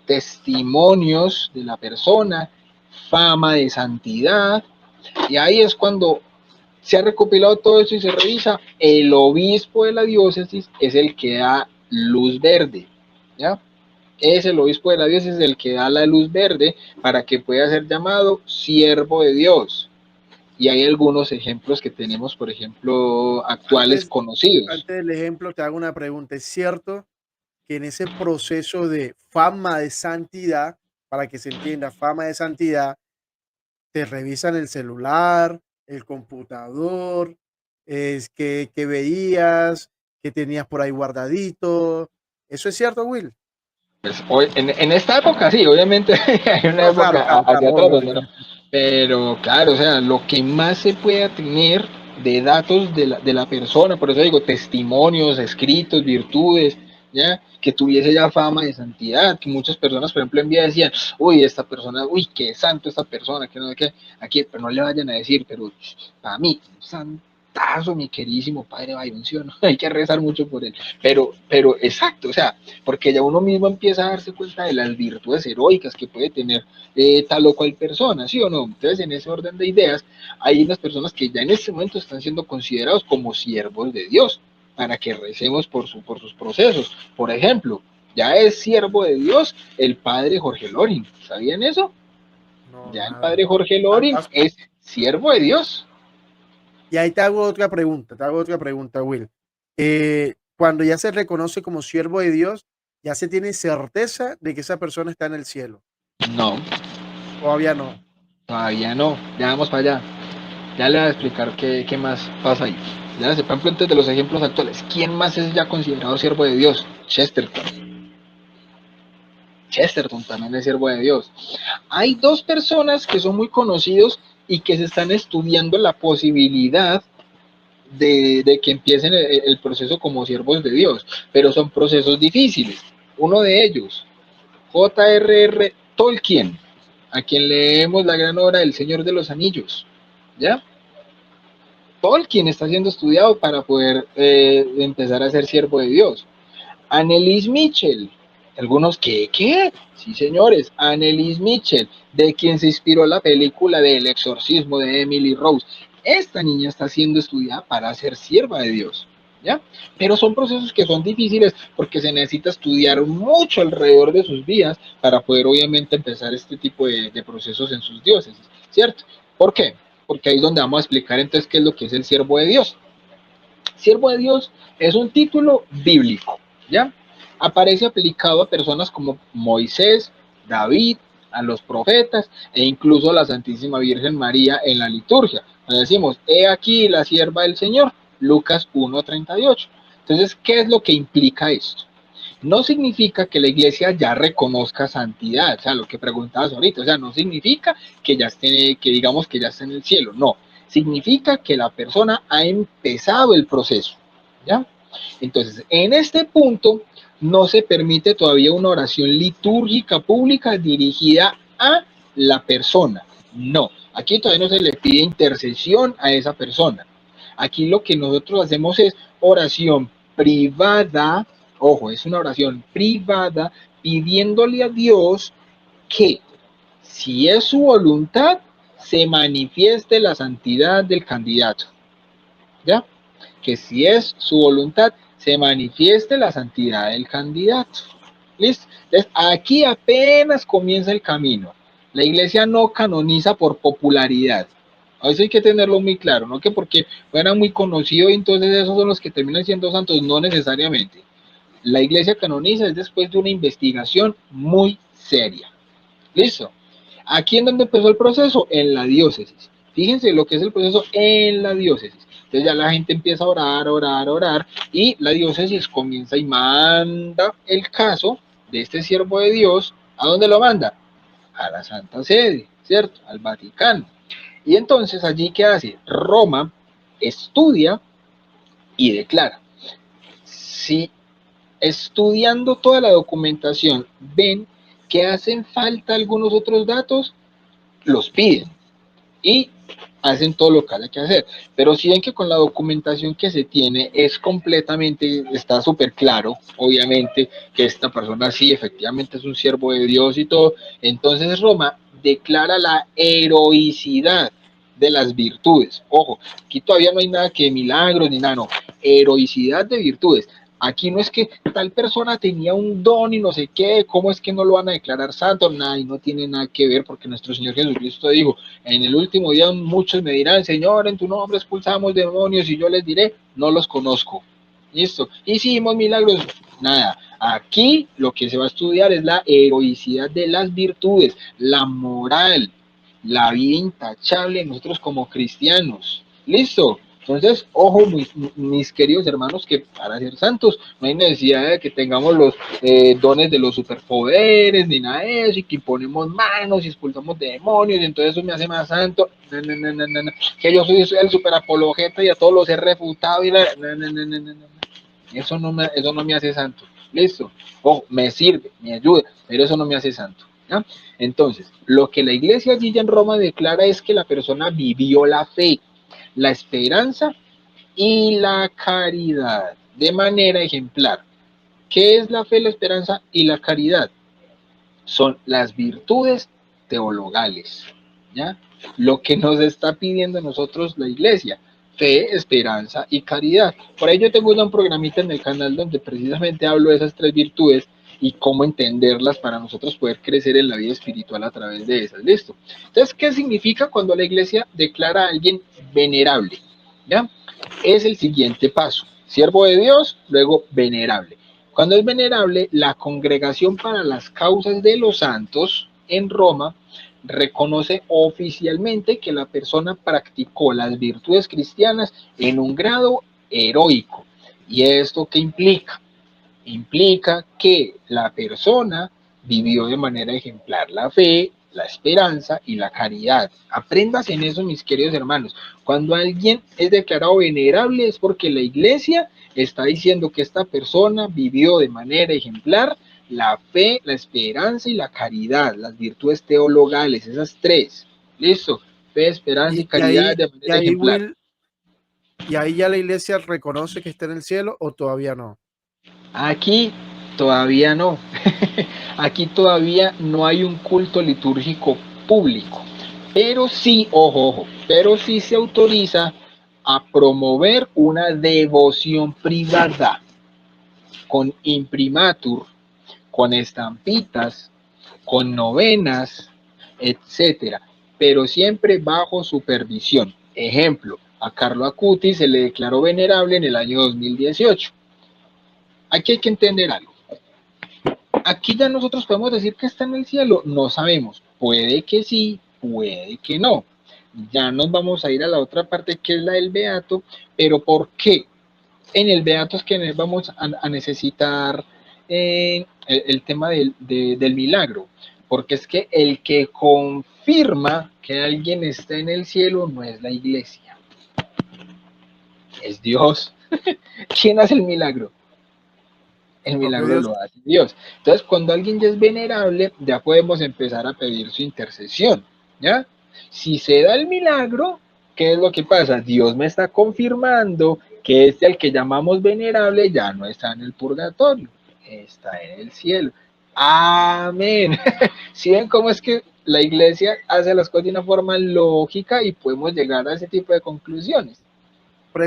testimonios de la persona, fama de santidad. Y ahí es cuando se ha recopilado todo eso y se revisa. El obispo de la diócesis es el que da luz verde. ¿Ya? Es el obispo de la diócesis el que da la luz verde para que pueda ser llamado siervo de Dios. Y hay algunos ejemplos que tenemos, por ejemplo, actuales Antes, conocidos. antes del ejemplo, te hago una pregunta. ¿Es cierto que en ese proceso de fama de santidad, para que se entienda, fama de santidad, te revisan el celular, el computador, es que veías, que tenías por ahí guardadito? ¿Eso es cierto, Will? Pues, hoy, en esta época sí, obviamente hay una No, claro, época claro, claro, hacia atrás obvio, donde obvio. no. Pero claro, o sea, lo que más se puede tener de datos de la persona, por eso digo testimonios, escritos, virtudes, ¿ya? Que tuviese ya fama de santidad, que muchas personas, por ejemplo, en vida decían, uy, esta persona, uy, qué santo esta persona, que no sé qué, aquí, pero no le vayan a decir, pero para mí, santazo, mi queridísimo padre Byron, ¿sí o no? Hay que rezar mucho por él, pero exacto, o sea, porque ya uno mismo empieza a darse cuenta de las virtudes heroicas que puede tener tal o cual persona, ¿sí o no? Entonces, en ese orden de ideas, hay unas personas que ya en este momento están siendo considerados como siervos de Dios, para que recemos por sus procesos. Por ejemplo, ya es siervo de Dios el padre Jorge Loring. ¿Sabían eso? No, Ya el nada. padre Jorge Ah, Loring ah, es siervo de Dios. y ahí te hago otra pregunta, Will. Cuando ya se reconoce como siervo de Dios, ya se tiene certeza de que esa persona está en el cielo. No, Todavía no. todavía no. Ya vamos para allá. Ya le voy a explicar qué más pasa ahí. Ya les ejemplo, antes de los ejemplos actuales. ¿Quién más es ya considerado siervo de Dios? Chesterton. Chesterton también es siervo de Dios. Hay dos personas que son muy conocidos y que se están estudiando la posibilidad de que empiecen el proceso como siervos de Dios, pero son procesos difíciles. Uno de ellos, J.R.R. Tolkien, a quien leemos la gran obra del Señor de los Anillos, ¿ya? Tolkien está siendo estudiado para poder empezar a ser siervo de Dios. Annelies Mitchell, algunos ¿qué? Sí, señores, Annelies Mitchell, de quien se inspiró la película de El exorcismo de Emily Rose. Esta niña está siendo estudiada para ser sierva de Dios, ¿ya? Pero son procesos que son difíciles porque se necesita estudiar mucho alrededor de sus vidas para poder obviamente empezar este tipo de procesos en sus diócesis, ¿cierto? ¿Por qué? Porque ahí es donde vamos a explicar entonces qué es lo que es el siervo de Dios. Siervo de Dios es un título bíblico, ¿ya? Aparece aplicado a personas como Moisés, David, a los profetas e incluso a la Santísima Virgen María en la liturgia. Nos decimos, he aquí la sierva del Señor, Lucas 1:38. Entonces, ¿qué es lo que implica esto? No significa que la iglesia ya reconozca santidad, o sea, lo que preguntabas ahorita, o sea, no significa que ya esté, que digamos que ya está en el cielo, no, significa que la persona ha empezado el proceso, ¿ya? Entonces, en este punto no se permite todavía una oración litúrgica pública dirigida a la persona, no, aquí todavía no se le pide intercesión a esa persona, aquí lo que nosotros hacemos es oración privada. Ojo, es una oración privada pidiéndole a Dios que, si es su voluntad, se manifieste la santidad del candidato. ¿Ya? Que si es su voluntad, se manifieste la santidad del candidato. ¿Listo? Entonces, aquí apenas comienza el camino. La iglesia no canoniza por popularidad. A eso hay que tenerlo muy claro, no que porque fuera muy conocido y entonces esos son los que terminan siendo santos, no necesariamente. La iglesia canoniza es después de una investigación muy seria. ¿Listo? ¿Aquí en donde empezó el proceso? En la diócesis. Fíjense lo que es el proceso en la diócesis. Entonces ya la gente empieza a orar, orar, orar, y la diócesis comienza y manda el caso de este siervo de Dios. ¿A dónde lo manda? A la Santa Sede, ¿cierto? Al Vaticano. Y entonces allí, ¿qué hace? Roma estudia y declara. Si estudiando toda la documentación ven que hacen falta algunos otros datos, los piden y hacen todo lo que hay que hacer. Pero si ven que con la documentación que se tiene es completamente, está súper claro, obviamente, que esta persona sí, efectivamente es un siervo de Dios y todo, entonces Roma declara la heroicidad de las virtudes. Ojo, aquí todavía no hay nada que milagros ni nada, no, heroicidad de virtudes. Aquí no es que tal persona tenía un don y no sé qué, cómo es que no lo van a declarar santo, nada, y no tiene nada que ver porque nuestro Señor Jesucristo dijo, en el último día muchos me dirán, Señor, en tu nombre expulsamos demonios y yo les diré, no los conozco. Listo. Hicimos milagros. Nada. Aquí lo que se va a estudiar es la heroicidad de las virtudes, la moral, la vida intachable de nosotros como cristianos. Listo. Entonces, ojo, mis queridos hermanos, que para ser santos no hay necesidad de que tengamos los dones de los superpoderes, ni nada de eso, y que ponemos manos y expulsamos demonios, y entonces eso me hace más santo. No, no, no, no, no, no. Que yo soy el superapologeta y a todos los he refutado. Y la... no, no, no, no, no, no. Eso no me hace santo. Listo. Ojo, me sirve, me ayuda, pero eso no me hace santo. ¿Ya? Entonces, lo que la iglesia allí en Roma declara es que la persona vivió la fe, la esperanza y la caridad de manera ejemplar. ¿Qué es la fe, la esperanza y la caridad? Son las virtudes teologales, ¿ya? Lo que nos está pidiendo a nosotros la iglesia, fe, esperanza y caridad. Por ahí yo tengo un programita en el canal donde precisamente hablo de esas tres virtudes y cómo entenderlas para nosotros poder crecer en la vida espiritual a través de esas. ¿Listo? Entonces, ¿qué significa cuando la iglesia declara a alguien venerable? ¿Ya? Es el siguiente paso. Siervo de Dios, luego venerable. Cuando es venerable, la Congregación para las Causas de los Santos en Roma reconoce oficialmente que la persona practicó las virtudes cristianas en un grado heroico. ¿Y esto qué implica? Implica que la persona vivió de manera ejemplar la fe, la esperanza y la caridad. Aprendas en eso, mis queridos hermanos. Cuando alguien es declarado venerable es porque la iglesia está diciendo que esta persona vivió de manera ejemplar la fe, la esperanza y la caridad, las virtudes teologales, esas tres. ¿Listo? Fe, esperanza y Y, y caridad ahí, de y manera ahí, ejemplar. Will, y ahí ya la iglesia reconoce que está en el cielo o todavía no. Aquí todavía no. Aquí todavía no hay un culto litúrgico público. Pero sí, ojo, ojo, pero sí se autoriza a promover una devoción privada con imprimatur, con estampitas, con novenas, etcétera, pero siempre bajo supervisión. Ejemplo, a Carlo Acuti se le declaró venerable en el año 2018. Aquí hay que entender algo. Aquí ya nosotros podemos decir que está en el cielo, no sabemos, puede que sí, puede que no. Ya nos vamos a ir a la otra parte que es la del beato, pero ¿por qué? En el beato es que vamos a necesitar el tema del milagro, porque es que el que confirma que alguien está en el cielo no es la iglesia, es Dios. ¿Quién hace el milagro? El Propio milagro Dios. lo hace Dios. Entonces, cuando alguien ya es venerable, ya podemos empezar a pedir su intercesión, ¿ya? Si se da el milagro, ¿qué es lo que pasa? Dios me está confirmando que este al que llamamos venerable ya no está en el purgatorio, está en el cielo. Amén. ¿Sí ven cómo es que la iglesia hace las cosas de una forma lógica y podemos llegar a ese tipo de conclusiones?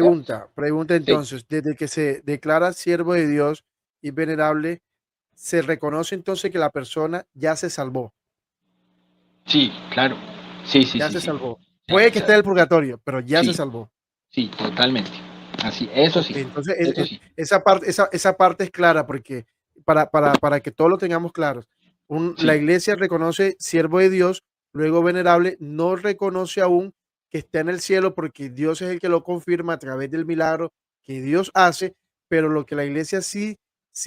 ¿Ya? Pregunta Sí. entonces, desde que se declara siervo de Dios y venerable, se reconoce entonces que la persona ya se salvó, Sí, claro. Sí, sí, ya sí, se sí. salvó. Ya, Puede que esté ya. en el purgatorio, pero ya se Sí, salvó. sí, totalmente. Así, Ok, entonces eso sí. esa parte es clara porque para que todos lo tengamos claro, la Sí, iglesia reconoce siervo de Dios, luego venerable, no reconoce aún que está en el cielo porque Dios es el que lo confirma a través del milagro que Dios hace, pero lo que la iglesia sí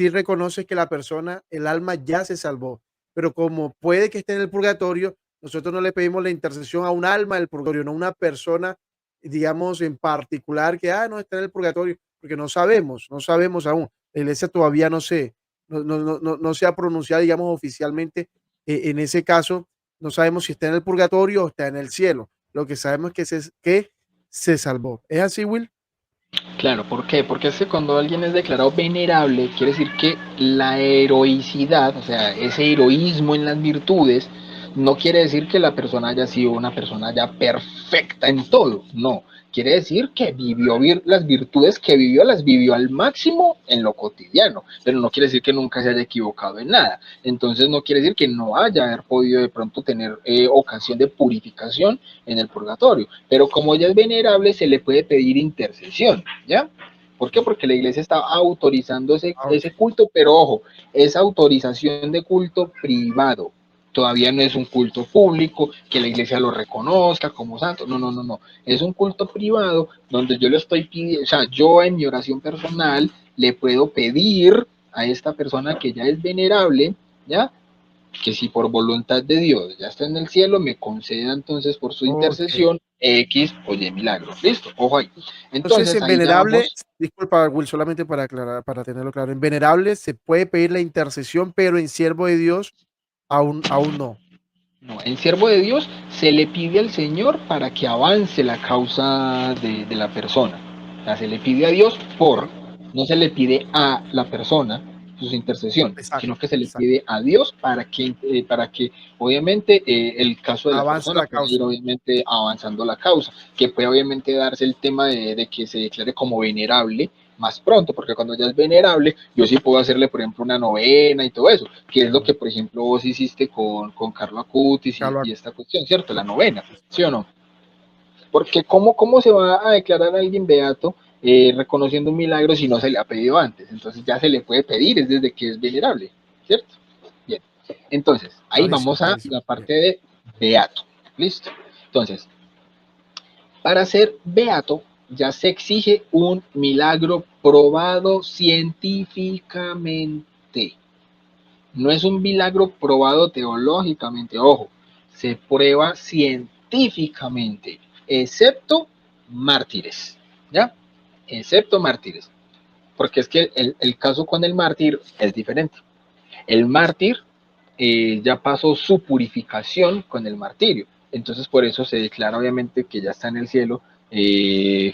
reconoce es que la persona, el alma ya se salvó, pero como puede que esté en el purgatorio, nosotros no le pedimos la intercesión a un alma del purgatorio, no a una persona, digamos, en particular que, no, está en el purgatorio porque no sabemos aún. La iglesia todavía no se ha pronunciado, digamos, oficialmente en ese caso. No sabemos si está en el purgatorio o está en el cielo. Lo que sabemos es que se salvó. ¿Es así, Will? claro, ¿por qué? Porque es que cuando alguien es declarado venerable, quiere decir que la heroicidad, o sea, ese heroísmo en las virtudes, no quiere decir que la persona haya sido una persona ya perfecta en todo, no. Quiere decir que vivió las virtudes que vivió, las vivió al máximo en lo cotidiano, pero no quiere decir que nunca se haya equivocado en nada. Entonces no quiere decir que no haya haber podido de pronto tener ocasión de purificación en el purgatorio. Pero como ella es venerable, se le puede pedir intercesión, ¿ya? ¿Por qué? Porque la iglesia está autorizando Ah, ok. ese culto, pero ojo, es autorización de culto privado. Todavía no es un culto público, que la iglesia lo reconozca como santo, no. Es un culto privado donde yo le estoy pidiendo, o sea, yo en mi oración personal le puedo pedir a esta persona que ya es venerable, ¿ya? Que si por voluntad de Dios ya está en el cielo, me conceda entonces por su Ok. intercesión X o Y milagro. Listo, ojo ahí. Entonces, Entonces en ahí ya venerable, vamos. disculpa, Will, solamente para aclarar, para tenerlo claro, en venerable se puede pedir la intercesión, pero en siervo de Dios aún no. No, en siervo de Dios se le pide al Señor para que avance la causa de la persona. O sea, se le pide a Dios por, no se le pide a la persona su intercesión, sino Exacto, que se le exacto. pide a Dios para que obviamente el caso de la Avance persona la pueda ir causa. obviamente avanzando la causa, que puede obviamente darse el tema de que se declare como venerable más pronto, porque cuando ya es venerable, yo sí puedo hacerle, por ejemplo, una novena y todo eso, que es lo que, por ejemplo, vos hiciste con Carlo Acutis Carlos, y esta cuestión, ¿cierto? La novena, ¿sí o no? Porque ¿cómo se va a declarar a alguien beato reconociendo un milagro si no se le ha pedido antes? Entonces ya se le puede pedir, es desde que es venerable, ¿cierto? Bien, entonces, ahí clarísimo, vamos a clarísimo. la Bien. parte de beato, ¿listo? Entonces, para ser beato ya se exige un milagro probado científicamente. No es un milagro probado teológicamente, ojo, se prueba científicamente, excepto mártires, ¿ya? Excepto mártires, porque es que el caso con el mártir es diferente. El mártir ya pasó su purificación con el martirio. Entonces por eso se declara obviamente que ya está en el cielo en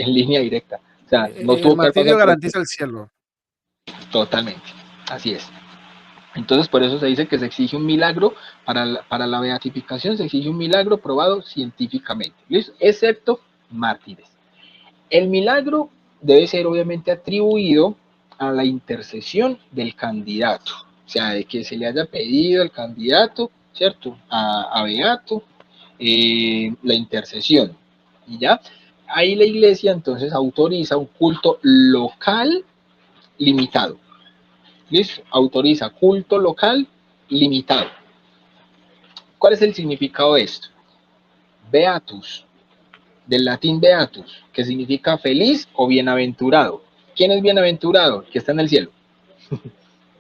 línea directa. O sea, no El tuvo que haber martirio pasado por el garantiza proceso. el cielo. Totalmente. Así es. Entonces por eso se dice que se exige un milagro para la beatificación, se exige un milagro probado científicamente. ¿Listo? Excepto mártires. El milagro debe ser obviamente atribuido a la intercesión del candidato, o sea, de que se le haya pedido al candidato, ¿cierto? A Beato, la intercesión. Y ya, ahí la iglesia entonces autoriza un culto local limitado. ¿Listo? Autoriza culto local limitado. ¿Cuál es el significado de esto? Beatus, del latín beatus, que significa feliz o bienaventurado. ¿Quién es bienaventurado? Que está en el cielo.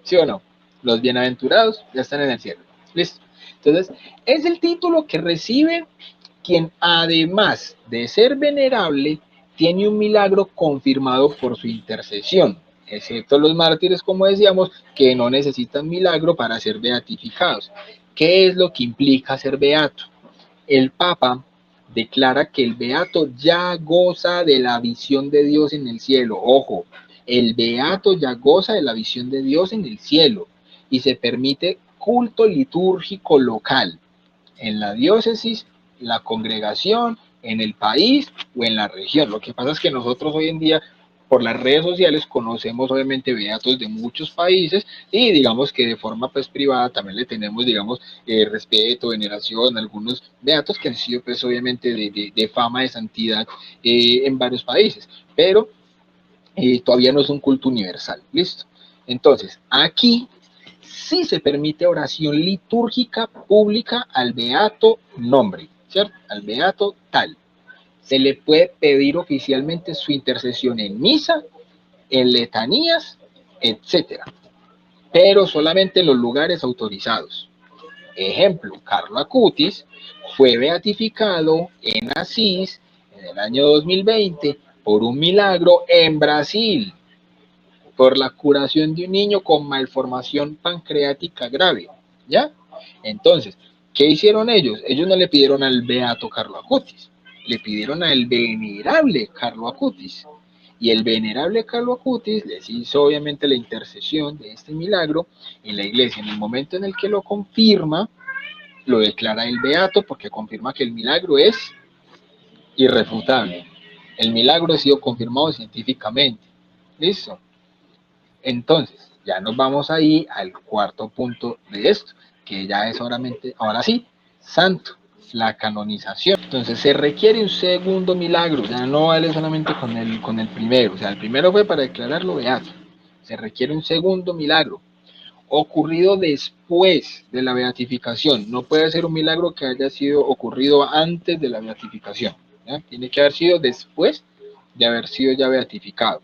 ¿Sí o no? Los bienaventurados ya están en el cielo. ¿Listo? Entonces, es el título que recibe quien, además de ser venerable, tiene un milagro confirmado por su intercesión, excepto los mártires, como decíamos, que no necesitan milagro para ser beatificados. ¿Qué es lo que implica ser beato? El Papa declara que el beato ya goza de la visión de Dios en el cielo. Ojo, el beato ya goza de la visión de Dios en el cielo y se permite culto litúrgico local en la diócesis, la congregación, en el país o en la región. Lo que pasa es que nosotros hoy en día por las redes sociales conocemos obviamente beatos de muchos países y digamos que de forma pues privada también le tenemos digamos respeto, veneración a algunos beatos que han sido pues obviamente de fama de santidad en varios países, pero todavía no es un culto universal, ¿listo? Entonces, aquí sí se permite oración litúrgica pública al beato nombre, ¿cierto? Al beato tal. Se le puede pedir oficialmente su intercesión en misa, en letanías, etcétera, pero solamente en los lugares autorizados. Ejemplo, Carlo Acutis fue beatificado en Asís en el año 2020 por un milagro en Brasil, por la curación de un niño con malformación pancreática grave, ¿ya? Entonces, ¿qué hicieron ellos? Ellos no le pidieron al beato Carlo Acutis, le pidieron al venerable Carlo Acutis. Y el venerable Carlo Acutis les hizo obviamente la intercesión de este milagro en la iglesia. En el momento en el que lo confirma, lo declara el beato porque confirma que el milagro es irrefutable. El milagro ha sido confirmado científicamente. ¿Listo? Entonces, ya nos vamos ahí al cuarto punto de esto, que ya es solamente, ahora sí, santo, la canonización. Entonces se requiere un segundo milagro, ya no vale solamente con el primero, o sea, el primero fue para declararlo beato, se requiere un segundo milagro, ocurrido después de la beatificación. No puede ser un milagro que haya sido ocurrido antes de la beatificación. ¿Ya? Tiene que haber sido después de haber sido ya beatificado.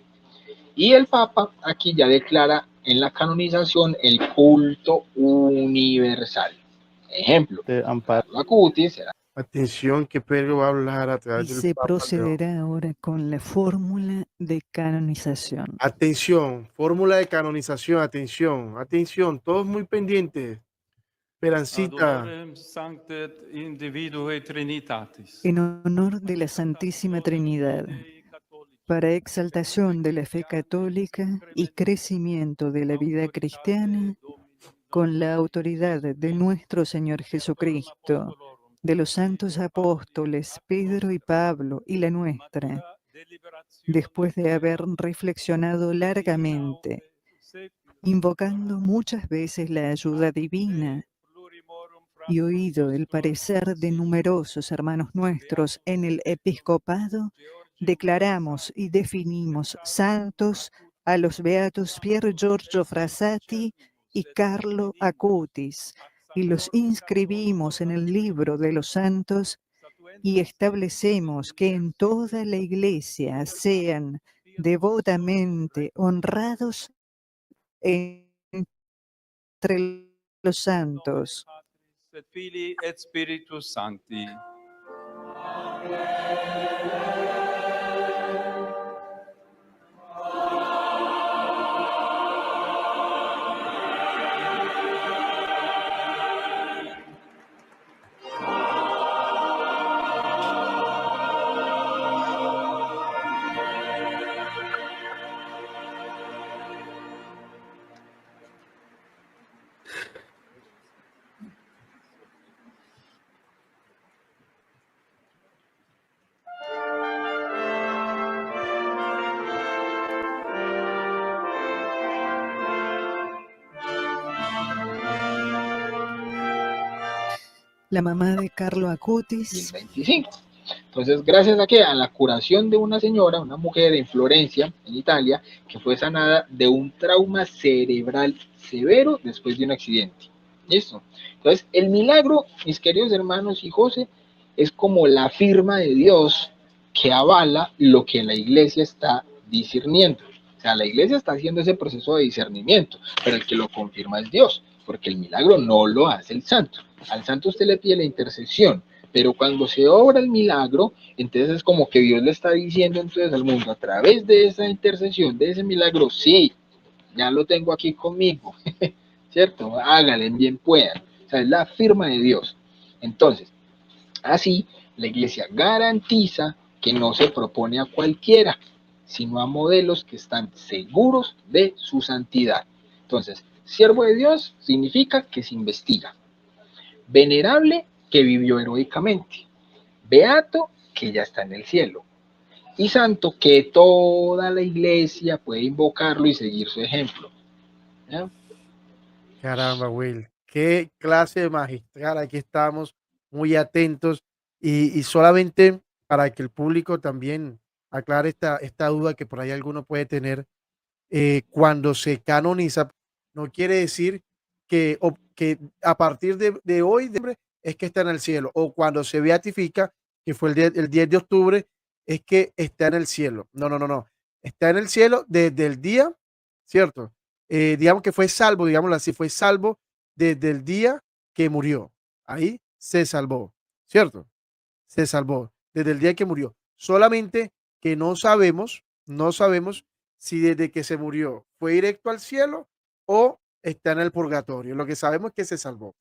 Y el Papa aquí ya declara en la canonización el culto universal. Ejemplo, Carlo Acutis era. Atención que Pedro va a hablar a través Y del se Papa León. procederá ahora con la fórmula de canonización. Atención, fórmula de canonización, atención, atención, todos muy pendientes. Esperancita. Adorem Sanctet Individue Trinitatis. En honor de la Santísima Trinidad, para exaltación de la fe católica y crecimiento de la vida cristiana, con la autoridad de nuestro Señor Jesucristo, de los santos apóstoles Pedro y Pablo y la nuestra, después de haber reflexionado largamente, invocando muchas veces la ayuda divina y oído el parecer de numerosos hermanos nuestros en el episcopado, declaramos y definimos santos a los beatos Pier Giorgio Frassati y Carlo Acutis, y los inscribimos en el libro de los santos y establecemos que en toda la Iglesia sean devotamente honrados entre los santos. Et Filii et Spiritus Sancti. La mamá de Carlo Acutis. 2025. Entonces, gracias a que a la curación de una señora, una mujer en Florencia, en Italia, que fue sanada de un trauma cerebral severo después de un accidente. ¿Listo? Entonces, el milagro, mis queridos hermanos y José, es como la firma de Dios que avala lo que la iglesia está discerniendo. O sea, la iglesia está haciendo ese proceso de discernimiento, pero el que lo confirma es Dios, porque el milagro no lo hace el santo. Al santo usted le pide la intercesión, pero cuando se obra el milagro, entonces es como que Dios le está diciendo entonces al mundo, a través de esa intercesión, de ese milagro, sí, ya lo tengo aquí conmigo, ¿cierto? Hágale, bien puedan. O sea, es la firma de Dios. Entonces, así, la iglesia garantiza que no se propone a cualquiera, sino a modelos que están seguros de su santidad. Entonces, siervo de Dios significa que se investiga. Venerable, que vivió heroicamente. Beato, que ya está en el cielo. Y santo, que toda la iglesia puede invocarlo y seguir su ejemplo. ¿Ya? Caramba, Will, qué clase magistral. Aquí estamos muy atentos y solamente para que el público también aclare esta duda que por ahí alguno puede tener, cuando se canoniza, no quiere decir que a partir de hoy es que está en el cielo, o cuando se beatifica, que fue el 10 de octubre, es que está en el cielo. No, no, no, no. Está en el cielo desde el día, ¿cierto? Digamos que fue salvo, digámoslo así, fue salvo desde el día que murió. Ahí se salvó, ¿cierto? Se salvó desde el día que murió. Solamente que no sabemos si desde que se murió fue directo al cielo o está en el purgatorio. Lo que sabemos es que se salvó.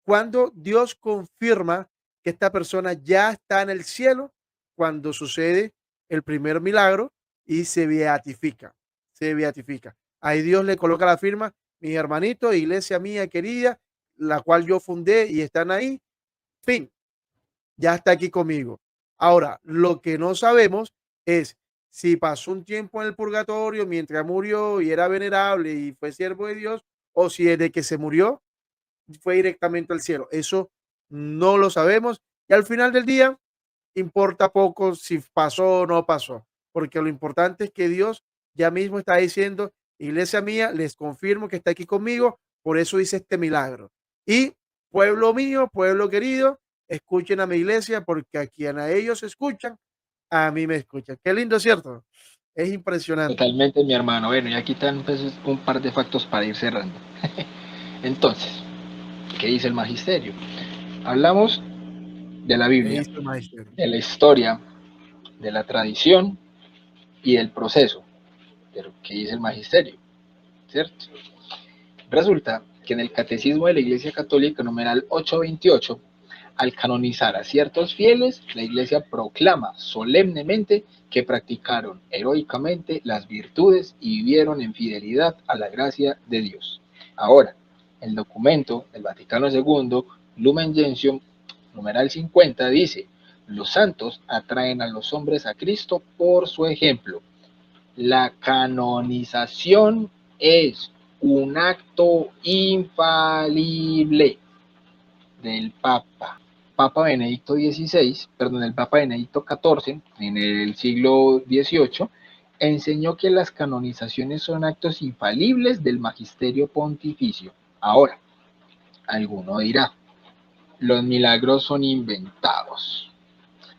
Cuando Dios confirma que esta persona ya está en el cielo, cuando sucede el primer milagro y se beatifica, se beatifica. Ahí Dios le coloca la firma, mis hermanitos, iglesia mía querida, la cual yo fundé y están ahí, fin, ya está aquí conmigo. Ahora, lo que no sabemos es si pasó un tiempo en el purgatorio mientras murió y era venerable y fue siervo de Dios, o si desde que se murió fue directamente al cielo. Eso no lo sabemos y al final del día importa poco si pasó o no pasó, porque lo importante es que Dios ya mismo está diciendo, iglesia mía, les confirmo que está aquí conmigo Por eso hice este milagro. Y pueblo mío, pueblo querido, escuchen a mi iglesia, porque a quien a ellos escuchan, a mí me escuchan. Qué lindo, ¿cierto? Es impresionante. Totalmente, mi hermano. Bueno, y aquí están pues, un par de factos para ir cerrando. Entonces, ¿qué dice el magisterio? Hablamos de la ¿Qué Biblia, dice el magisterio? de la historia, de la tradición y del proceso. Pero, ¿qué dice el magisterio? ¿Cierto? Resulta que en el Catecismo de la Iglesia Católica, numeral 828, al canonizar a ciertos fieles, la Iglesia proclama solemnemente que practicaron heroicamente las virtudes y vivieron en fidelidad a la gracia de Dios. Ahora, el documento del Vaticano II, Lumen Gentium, numeral 50, dice: los santos atraen a los hombres a Cristo por su ejemplo. La canonización es un acto infalible del el Papa Benedicto XIV, en el siglo XVIII, enseñó que las canonizaciones son actos infalibles del magisterio pontificio. Ahora, alguno dirá, los milagros son inventados.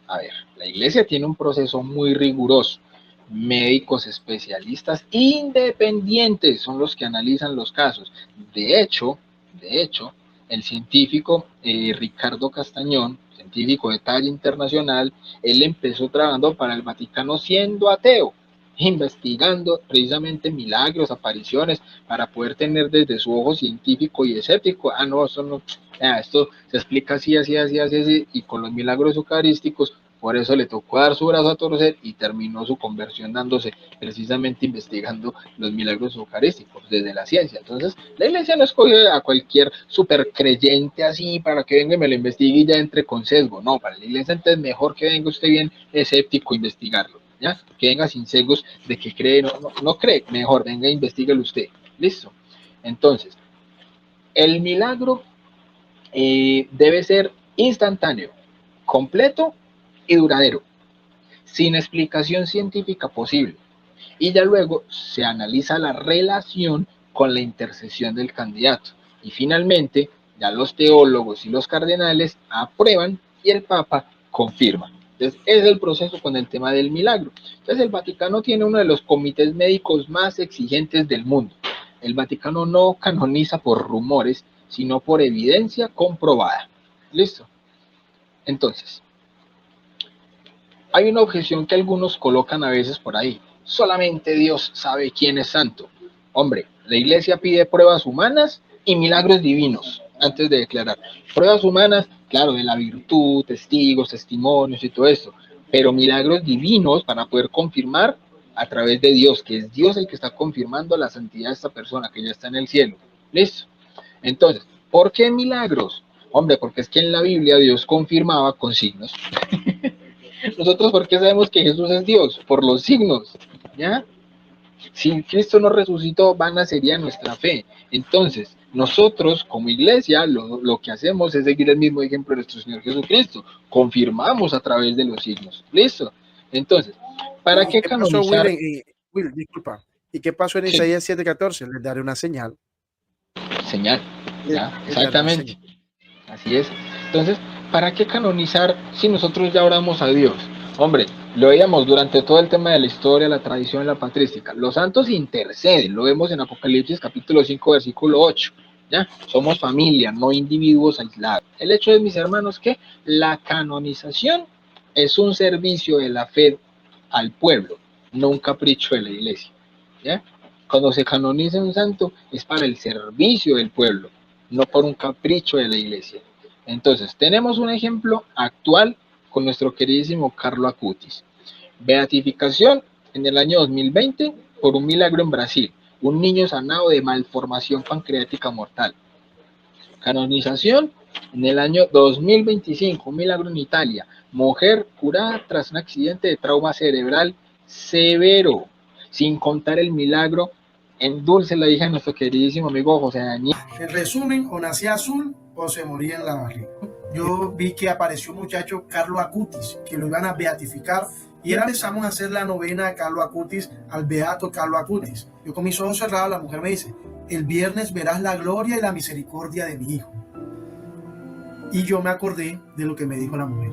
A ver, la iglesia tiene un proceso muy riguroso. Médicos especialistas independientes son los que analizan los casos. De hecho, el científico Ricardo Castañón, científico de talla internacional, él empezó trabajando para el Vaticano siendo ateo, investigando precisamente milagros, apariciones, para poder tener desde su ojo científico y escéptico, no, eso no, esto se explica así, así, así, así, así, y con los milagros eucarísticos. Por eso le tocó dar su brazo a torcer y terminó su conversión dándose precisamente investigando los milagros eucarísticos desde la ciencia. Entonces, la iglesia no escoge a cualquier super creyente así para que venga y me lo investigue y ya entre con sesgo. No, para la iglesia entonces mejor que venga usted bien escéptico a investigarlo, ¿ya? Que venga sin sesgos de que cree, no cree, mejor venga e investíguelo usted. ¿Listo? Entonces, el milagro debe ser instantáneo, completo y duradero, sin explicación científica posible. Y ya luego se analiza la relación con la intercesión del candidato. Y finalmente, ya los teólogos y los cardenales aprueban y el Papa confirma. Entonces, ese es el proceso con el tema del milagro. Entonces, el Vaticano tiene uno de los comités médicos más exigentes del mundo. El Vaticano no canoniza por rumores, sino por evidencia comprobada. ¿Listo? Entonces, hay una objeción que algunos colocan a veces por ahí. Solamente Dios sabe quién es santo. Hombre, la iglesia pide pruebas humanas y milagros divinos antes de declarar. Pruebas humanas, claro, de la virtud, testigos, testimonios y todo esto. Pero milagros divinos para poder confirmar a través de Dios, que es Dios el que está confirmando la santidad de esta persona que ya está en el cielo. ¿Listo? Entonces, ¿por qué milagros? Hombre, porque es que en la Biblia Dios confirmaba con signos. Nosotros, ¿por qué sabemos que Jesús es Dios? Por los signos, ¿ya? Si Cristo no resucitó, vana sería nuestra fe. Entonces, nosotros como iglesia lo que hacemos es seguir el mismo ejemplo de nuestro Señor Jesucristo. Confirmamos a través de los signos. ¿Listo? Entonces, ¿para ¿Y qué qué pasó, Will? canonizar? Will, disculpa. ¿Y qué pasó en Sí, Isaías 7:14? Les daré una señal. señal, ¿ya? Les daré una señal. Exactamente. Así es. Entonces, ¿para qué canonizar si nosotros ya oramos a Dios? Hombre, lo veíamos durante todo el tema de la historia, la tradición, la patrística. Los santos interceden, lo vemos en Apocalipsis capítulo 5, versículo 8. ¿Ya? Somos familia, no individuos aislados. El hecho es, mis hermanos, que la canonización es un servicio de la fe al pueblo, no un capricho de la iglesia. ¿Ya? Cuando se canoniza un santo es para el servicio del pueblo, no por un capricho de la iglesia. Entonces, tenemos un ejemplo actual con nuestro queridísimo Carlo Acutis. Beatificación en el año 2020 por un milagro en Brasil, un niño sanado de malformación pancreática mortal. Canonización en el año 2025, un milagro en Italia, mujer curada tras un accidente de trauma cerebral severo, sin contar el milagro en Dulce, la hija de nuestro queridísimo amigo José Daniel. En resumen, o nacía azul o se moría en la barriga. Yo vi que apareció un muchacho, Carlo Acutis, que lo iban a beatificar. Y ahora empezamos a hacer la novena a Carlo Acutis, al beato Carlo Acutis. Yo con mis ojos cerrados, la mujer me dice, el viernes verás la gloria y la misericordia de mi hijo. Y yo me acordé de lo que me dijo la mujer.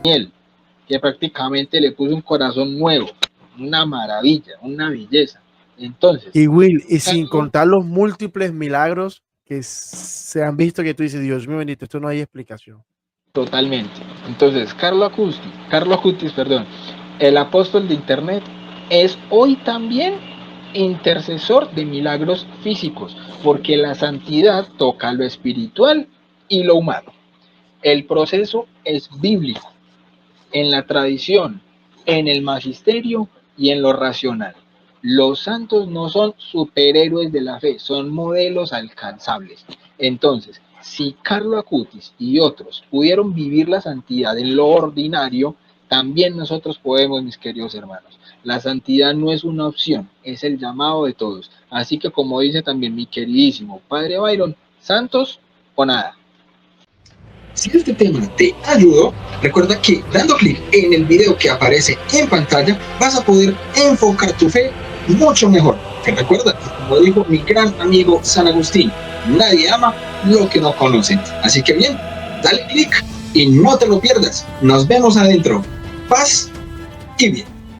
Daniel, que prácticamente le puso un corazón nuevo, una maravilla, una belleza. Entonces, Y Will, y sin contar los múltiples milagros que se han visto, que tú dices, Dios mío bendito, esto no hay explicación. totalmente. Entonces, Carlo Acutis, el apóstol de Internet, es hoy también intercesor de milagros físicos, porque la santidad toca lo espiritual y lo humano. El proceso es bíblico, en la tradición, en el magisterio y en lo racional. Los santos no son superhéroes de la fe, son modelos alcanzables. Entonces, si Carlo Acutis y otros pudieron vivir la santidad en lo ordinario, también nosotros podemos, mis queridos hermanos. La santidad no es una opción, es el llamado de todos. Así que, como dice también mi queridísimo Padre Byron, santos o nada. Si este tema te ayudó, recuerda que dando clic en el video que aparece en pantalla vas a poder enfocar tu fe mucho mejor. Que recuerda, como dijo mi gran amigo San Agustín, nadie ama lo que no conoce. Así que bien, dale clic y no te lo pierdas. Nos vemos adentro. Paz y bien.